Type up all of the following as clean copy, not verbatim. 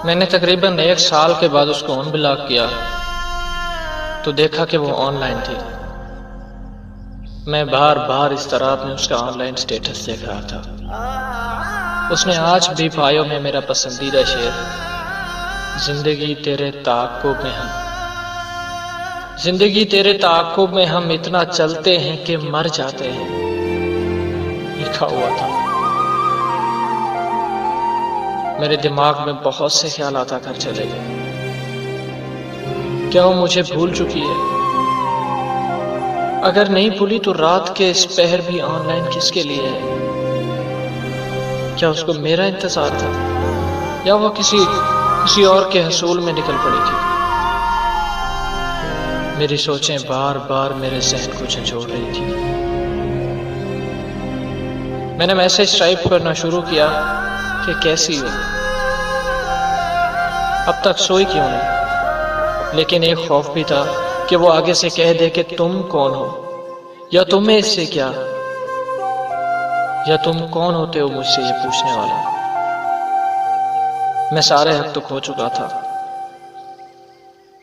मैंने तकरीबन 1 साल के बाद उसको अनब्लॉक किया तो देखा कि वो ऑनलाइन थी। मैं बार बार इस तरह अपने उसका ऑनलाइन स्टेटस देख रहा था। उसने आज भी बायो में मेरा पसंदीदा शेर जिंदगी तेरे ताक़ुब में हम, जिंदगी तेरे ताक़ुब में हम इतना चलते हैं कि मर जाते हैं लिखा हुआ था। मेरे दिमाग में बहुत से ख्याल आता कर चले गए। क्या वो मुझे भूल चुकी है? अगर नहीं भूली तो रात के इस पहर भी ऑनलाइन किसके लिए है? क्या उसको मेरा इंतजार था या वो किसी और के हसूल में निकल पड़ी थी? मेरी सोचें बार बार मेरे ज़हन को झंझोड़ रही थी। मैंने मैसेज टाइप करना शुरू किया कि कैसी हो, अब तक सोई क्यों नहीं? लेकिन एक खौफ भी था कि वो आगे से कह दे कि तुम कौन हो, या तुम्हें इससे क्या, या तुम कौन होते हो मुझसे ये पूछने वाला। मैं सारे हक तो खो चुका था।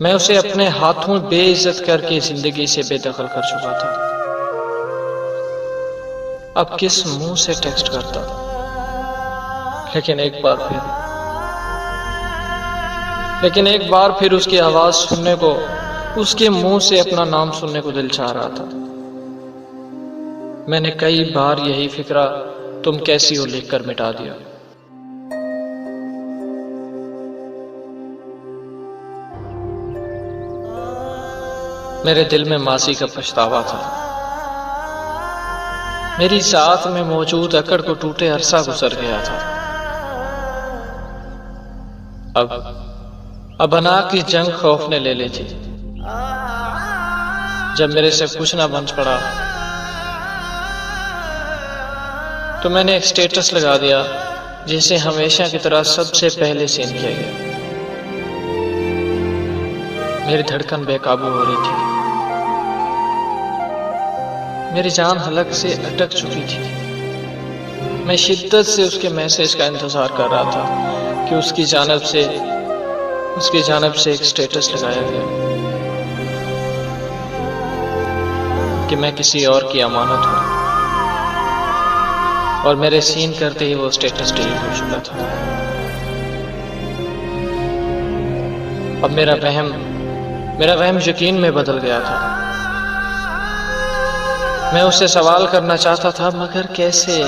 मैं उसे अपने हाथों बेइज्जत करके जिंदगी से बेदखल कर चुका था। अब किस मुंह से टेक्स्ट करता? लेकिन एक बार फिर उसकी आवाज सुनने को, उसके मुंह से अपना नाम सुनने को दिल चाह रहा था। मैंने कई बार यही फिक्रा तुम कैसी हो लिखकर मिटा दिया। मेरे दिल में मासी का पछतावा था। मेरी साथ में मौजूद अकड़ को टूटे अरसा गुजर गया था। अब अना की जंग खौफ ने ले ली थी। जब मेरे से कुछ ना बन पड़ा तो मैंने एक स्टेटस लगा दिया जिसे हमेशा की तरह सबसे पहले सीन किया गया। मेरी धड़कन बेकाबू हो रही थी। मेरी जान हलक से अटक चुकी थी। मैं शिद्दत से उसके मैसेज का इंतजार कर रहा था कि उसकी जानब से एक स्टेटस लगाया गया कि मैं किसी और की अमानत हूं, और मेरे सीन करते ही वो स्टेटस डिलीट हो चुका था। अब मेरा वहम यकीन में बदल गया था। मैं उससे सवाल करना चाहता था, मगर कैसे?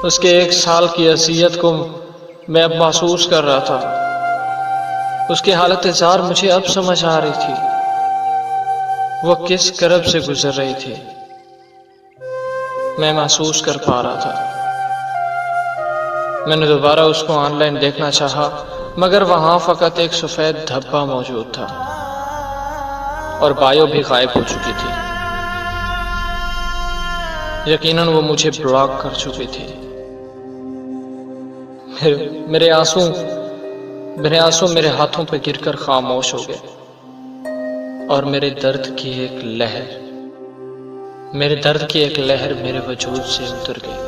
उसके 1 साल की अज़ियत को मैं अब महसूस कर रहा था। उसकी हालत ज़ार मुझे अब समझ आ रही थी। वो किस करब से गुजर रही थी मैं महसूस कर पा रहा था। मैंने दोबारा उसको ऑनलाइन देखना चाहा, मगर वहां फकत एक सफेद धब्बा मौजूद था और बायो भी गायब हो चुकी थी। यकीनन वो मुझे ब्लॉक कर चुकी थी। मेरे आंसू मेरे हाथों पे गिरकर खामोश हो गए, और मेरे दर्द की एक लहर मेरे वजूद से उतर गई।